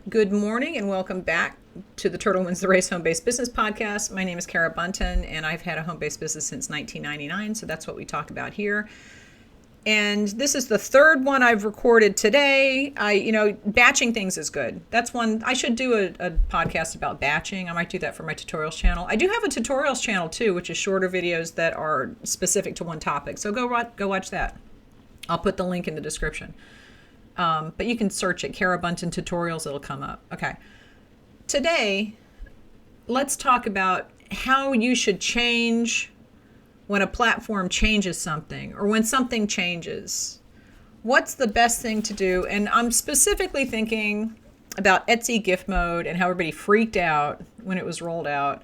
Good morning and welcome back to the Turtle Wins the Race Home-Based Business Podcast. My name is Kara Buntin and I've had a home-based business since 1999, so that's what we talk about here. And this is the third one I've recorded today. Batching things is good. That's one, I should do a podcast about batching. I might do that for my tutorials channel. I do have a tutorials channel too, which is shorter videos that are specific to one topic. So go watch that. I'll put the link in the description. But you can search it, Kara Buntin Tutorials, it'll come up. Okay. Today, let's talk about how you should change when a platform changes something or when something changes. What's the best thing to do? And I'm specifically thinking about Etsy gift mode and how everybody freaked out when it was rolled out.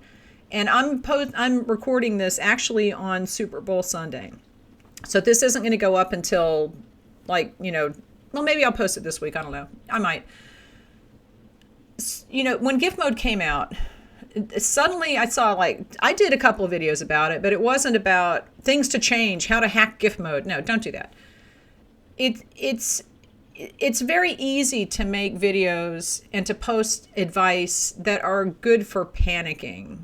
And I'm recording this actually on Super Bowl Sunday. So this isn't going to go up until well, maybe I'll post it this week. I don't know. I might. When gift mode came out, suddenly I saw I did a couple of videos about it, but it wasn't about things to change, how to hack gift mode. No, don't do that. It's very easy to make videos and to post advice that are good for panicking.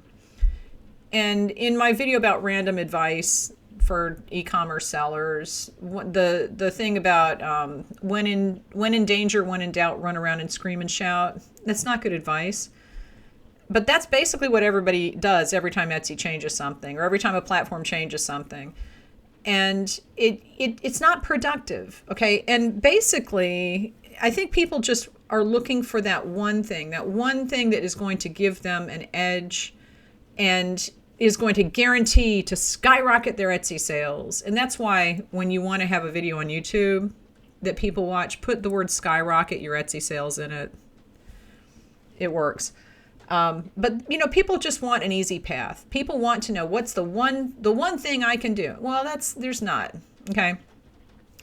And in my video about random advice for e-commerce sellers, the thing about when in danger, when in doubt, run around and scream and shout, that's not good advice. But that's basically what everybody does every time Etsy changes something or every time a platform changes something. And it's not productive, okay? And basically, I think people just are looking for that one thing that is going to give them an edge and is going to guarantee to skyrocket their Etsy sales. And that's why when you want to have a video on YouTube that people watch, put the word skyrocket your Etsy sales in it. It works. But people just want an easy path. People want to know what's the one thing I can do. Well, there's not. Okay.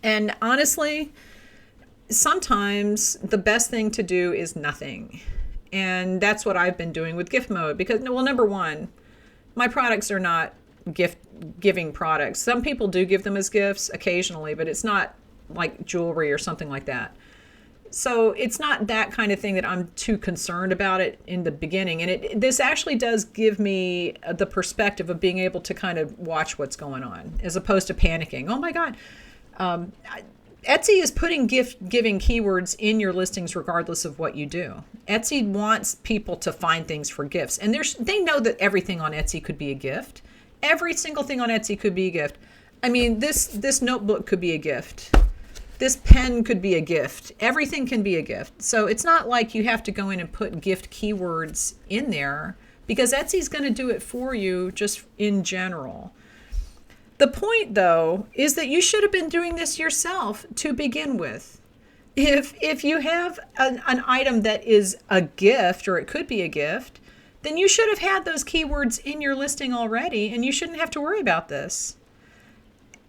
And honestly, sometimes the best thing to do is nothing. And that's what I've been doing with gift mode because, well, number one, my products are not gift-giving products. Some people do give them as gifts occasionally, but it's not like jewelry or something like that. So it's not that kind of thing that I'm too concerned about it in the beginning. And this actually does give me the perspective of being able to kind of watch what's going on as opposed to panicking. Oh my God. Etsy is putting gift-giving keywords in your listings regardless of what you do. Etsy wants people to find things for gifts. And they know that everything on Etsy could be a gift. Every single thing on Etsy could be a gift. I mean, this notebook could be a gift. This pen could be a gift. Everything can be a gift. So it's not like you have to go in and put gift keywords in there because Etsy's going to do it for you just in general. The point, though, is that you should have been doing this yourself to begin with. If you have an item that is a gift, or it could be a gift, then you should have had those keywords in your listing already, and you shouldn't have to worry about this.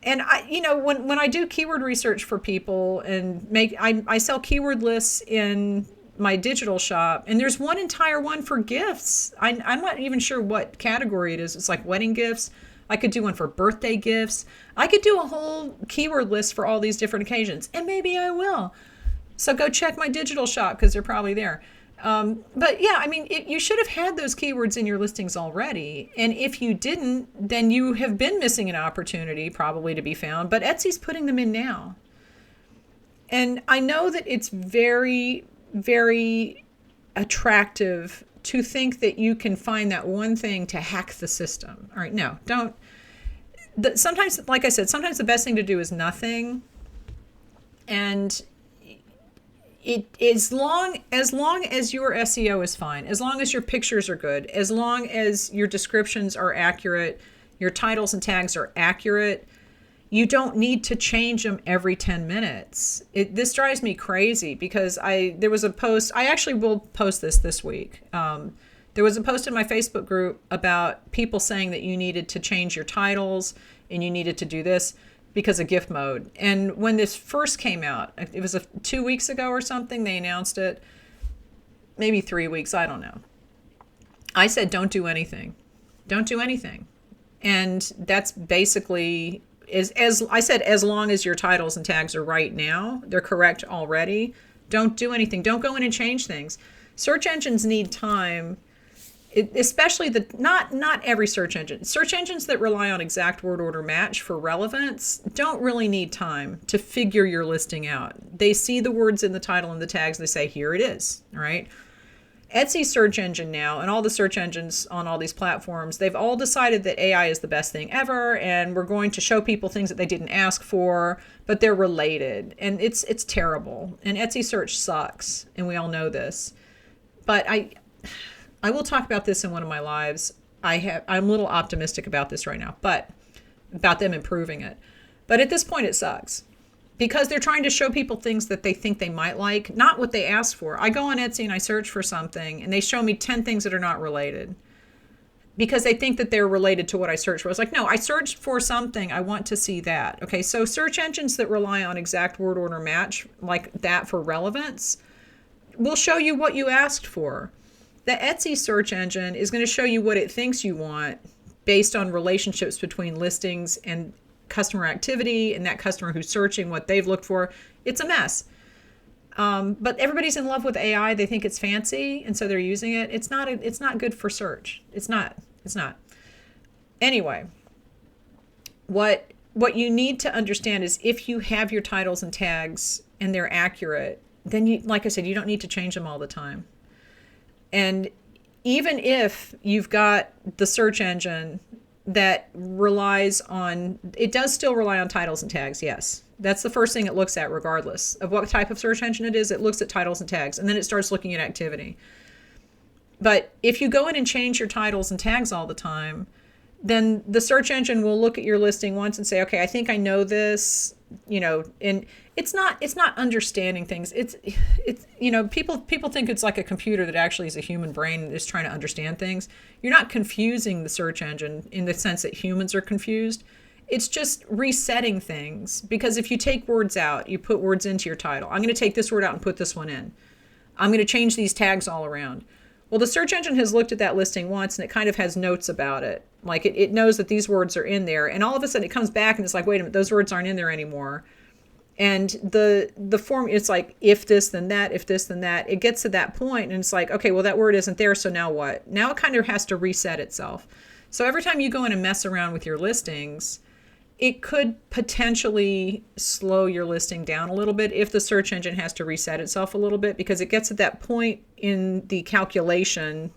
And when I do keyword research for people and I sell keyword lists in my digital shop, and there's one entire one for gifts. I'm not even sure what category it is. It's like wedding gifts. I could do one for birthday gifts. I could do a whole keyword list for all these different occasions, and maybe I will. So go check my digital shop because they're probably there. But yeah, I mean, you should have had those keywords in your listings already. And if you didn't, then you have been missing an opportunity probably to be found. But Etsy's putting them in now. And I know that it's very, very attractive to think that you can find that one thing to hack the system. All right, no, don't. Sometimes, like I said, sometimes the best thing to do is nothing. And as long as your SEO is fine, as long as your pictures are good, as long as your descriptions are accurate, your titles and tags are accurate, you don't need to change them every 10 minutes. This drives me crazy because there was a post, I actually will post this week. There was a post in my Facebook group about people saying that you needed to change your titles and you needed to do this because of gift mode. And when this first came out, it was 2 weeks ago or something, they announced it, maybe 3 weeks, I don't know. I said, don't do anything. Don't do anything. And that's basically, as I said, as long as your titles and tags are right now, they're correct already, Don't do anything. Don't go in and change things. Search engines need time, especially not every search engine. Search engines that rely on exact word order match for relevance don't really need time to figure your listing out. They see the words in the title and the tags, they say, here it is, all right? Etsy search engine now, and all the search engines on all these platforms, they've all decided that AI is the best thing ever, and we're going to show people things that they didn't ask for, but they're related, and it's terrible. And Etsy search sucks, and we all know this. But I will talk about this in one of my lives. I'm a little optimistic about this right now, but about them improving it. But at this point, it sucks. Because they're trying to show people things that they think they might like, not what they asked for. I go on Etsy and I search for something, and they show me 10 things that are not related. Because they think that they're related to what I searched for. I was like, no, I searched for something. I want to see that. Okay, so search engines that rely on exact word order match, like that for relevance, will show you what you asked for. The Etsy search engine is going to show you what it thinks you want based on relationships between listings and customer activity and that customer who's searching what they've looked for. It's a mess. But everybody's in love with AI. They think it's fancy, and so they're using it. It's not good for search. It's not. Anyway, what you need to understand is if you have your titles and tags and they're accurate, then you, like I said, you don't need to change them all the time. And even if you've got the search engine that relies on, it does still rely on titles and tags, yes. That's the first thing it looks at regardless of what type of search engine it is. It looks at titles and tags, and then it starts looking at activity. But if you go in and change your titles and tags all the time, then the search engine will look at your listing once and say, okay, I think I know this, and it's not understanding things. It's people think it's like a computer that actually is a human brain and is trying to understand things. You're not confusing the search engine in the sense that humans are confused. It's just resetting things, because if you take words out, you put words into your title. I'm going to take this word out and put this one in. I'm going to change these tags all around. Well, the search engine has looked at that listing once, and it kind of has notes about it. Like it knows that these words are in there, and all of a sudden it comes back and it's like, wait a minute, those words aren't in there anymore. And the form, it's like, if this, then that, if this, then that. It gets to that point and it's like, okay, well, that word isn't there, so now what? Now it kind of has to reset itself. So every time you go in and mess around with your listings, it could potentially slow your listing down a little bit if the search engine has to reset itself a little bit, because it gets at that point in the calculation,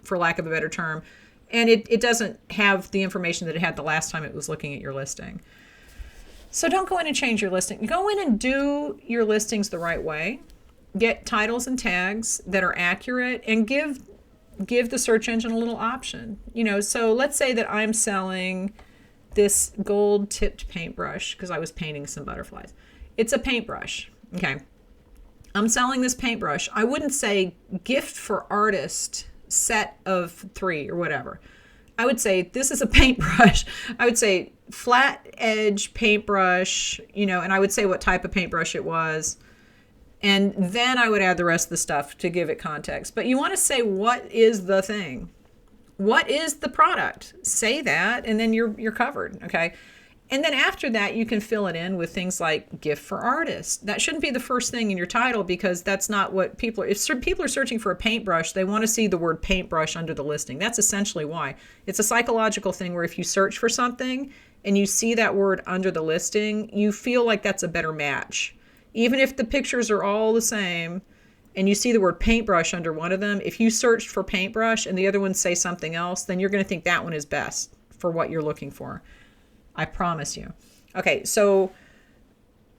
for lack of a better term, and it doesn't have the information that it had the last time it was looking at your listing. So don't go in and change your listing. Go in and do your listings the right way. Get titles and tags that are accurate, and give the search engine a little option. So let's say that I'm selling this gold tipped paintbrush because I was painting some butterflies. It's a paintbrush. Okay. I'm selling this paintbrush. I wouldn't say gift for artist set of 3 or whatever. I would say this is a paintbrush. I would say flat edge paintbrush, and I would say what type of paintbrush it was. And then I would add the rest of the stuff to give it context. But you want to say, what is the thing? What is the product? Say that, and then you're covered, okay? And then after that, you can fill it in with things like gift for artists. That shouldn't be the first thing in your title, because that's not what people are. If people are searching for a paintbrush, they want to see the word paintbrush under the listing. That's essentially why. It's a psychological thing where if you search for something and you see that word under the listing, you feel like that's a better match. Even if the pictures are all the same and you see the word paintbrush under one of them, if you searched for paintbrush and the other ones say something else, then you're going to think that one is best for what you're looking for. I promise you. Okay, so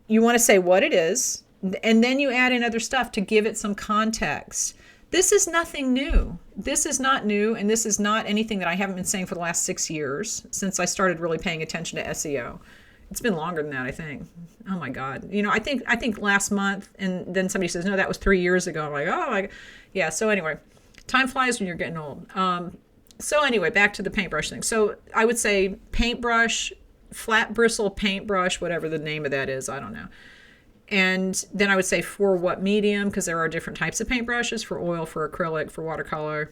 you want to say what it is, and then you add in other stuff to give it some context. This is nothing new. This is not new, and this is not anything that I haven't been saying for the last 6 years since I started really paying attention to SEO. It's been longer than that, I think. Oh my God. I think last month, and then somebody says, no, that was 3 years ago. I'm like, oh my God. Yeah, so anyway, time flies when you're getting old. So anyway, back to the paintbrush thing. So I would say paintbrush, flat bristle paintbrush, whatever the name of that is, I don't know. And then I would say for what medium, because there are different types of paintbrushes, for oil, for acrylic, for watercolor.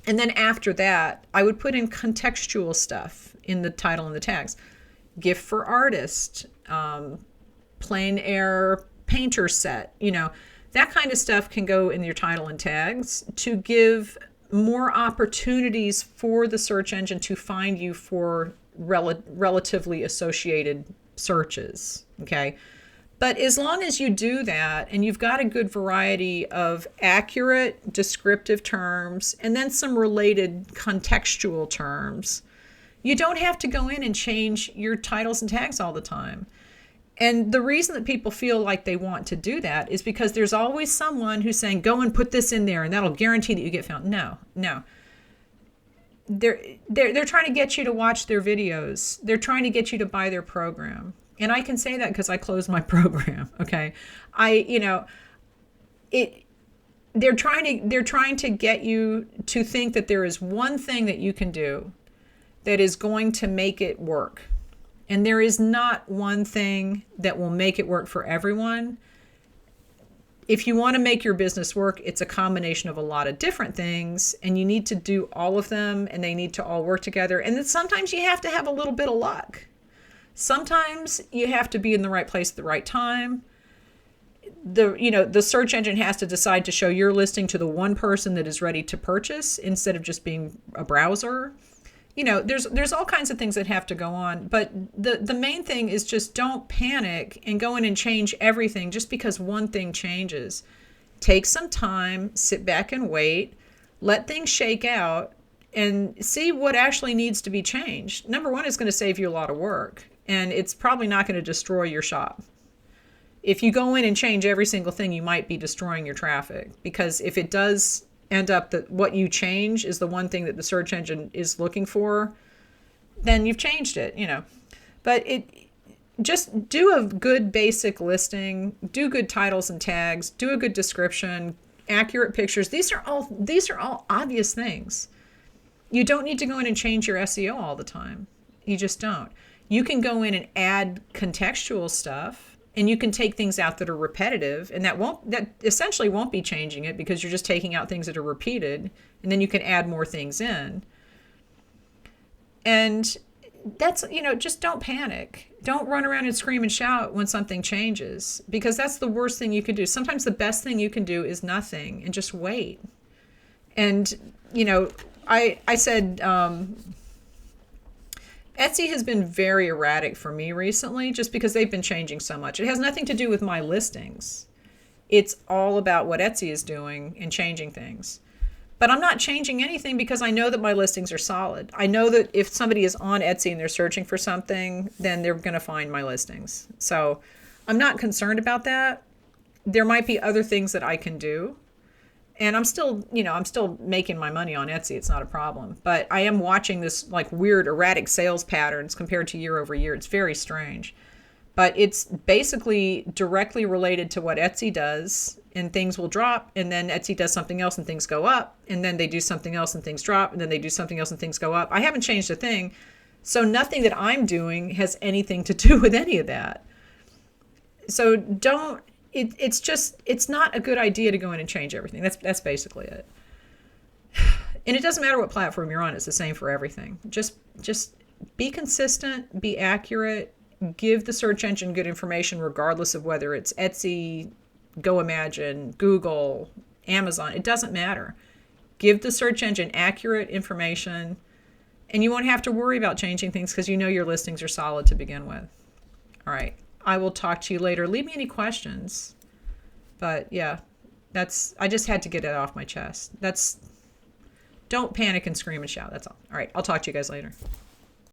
And then after that, I would put in contextual stuff in the title and the tags. Gift for artist, plein air painter set, that kind of stuff can go in your title and tags to give more opportunities for the search engine to find you for relatively associated searches. Okay. But as long as you do that and you've got a good variety of accurate descriptive terms and then some related contextual terms, you don't have to go in and change your titles and tags all the time. And the reason that people feel like they want to do that is because there's always someone who's saying, go and put this in there and that'll guarantee that you get found. No. They're trying to get you to watch their videos. They're trying to get you to buy their program. And I can say that because I closed my program. Okay. They're trying to get you to think that there is one thing that you can do that is going to make it work. And there is not one thing that will make it work for everyone. If you want to make your business work, it's a combination of a lot of different things, and you need to do all of them, and they need to all work together. And then sometimes you have to have a little bit of luck. Sometimes you have to be in the right place at the right time. The search engine has to decide to show your listing to the one person that is ready to purchase instead of just being a browser. There's all kinds of things that have to go on, but the main thing is just don't panic and go in and change everything just because one thing changes. Take some time, sit back and wait, let things shake out and see what actually needs to be changed. Number one, it's going to save you a lot of work, and it's probably not going to destroy your shop. If you go in and change every single thing, you might be destroying your traffic, because if it does end up that what you change is the one thing that the search engine is looking for, then you've changed it, But just do a good basic listing, do good titles and tags, do a good description, accurate pictures. These are all obvious things. You don't need to go in and change your SEO all the time. You just don't. You can go in and add contextual stuff. And you can take things out that are repetitive, and that essentially won't be changing it because you're just taking out things that are repeated, and then you can add more things in. And that's, just don't panic. Don't run around and scream and shout when something changes, because that's the worst thing you can do. Sometimes the best thing you can do is nothing and just wait. And, I said, Etsy has been very erratic for me recently just because they've been changing so much. It has nothing to do with my listings. It's all about what Etsy is doing and changing things. But I'm not changing anything because I know that my listings are solid. I know that if somebody is on Etsy and they're searching for something, then they're going to find my listings. So I'm not concerned about that. There might be other things that I can do. And I'm still making my money on Etsy. It's not a problem. But I am watching this like weird erratic sales patterns compared to year over year. It's very strange. But it's basically directly related to what Etsy does, and things will drop, and then Etsy does something else and things go up, and then they do something else and things drop, and then they do something else and things go up. I haven't changed a thing. So nothing that I'm doing has anything to do with any of that. So it's not a good idea to go in and change everything. That's basically it. And it doesn't matter what platform you're on. It's the same for everything. Just be consistent, be accurate, give the search engine good information regardless of whether it's Etsy, GoImagine, Google, Amazon. It doesn't matter. Give the search engine accurate information, and you won't have to worry about changing things because you know your listings are solid to begin with. All right. I will talk to you later. Leave me any questions. But yeah, I just had to get it off my chest. Don't panic and scream and shout. That's all. All right. I'll talk to you guys later.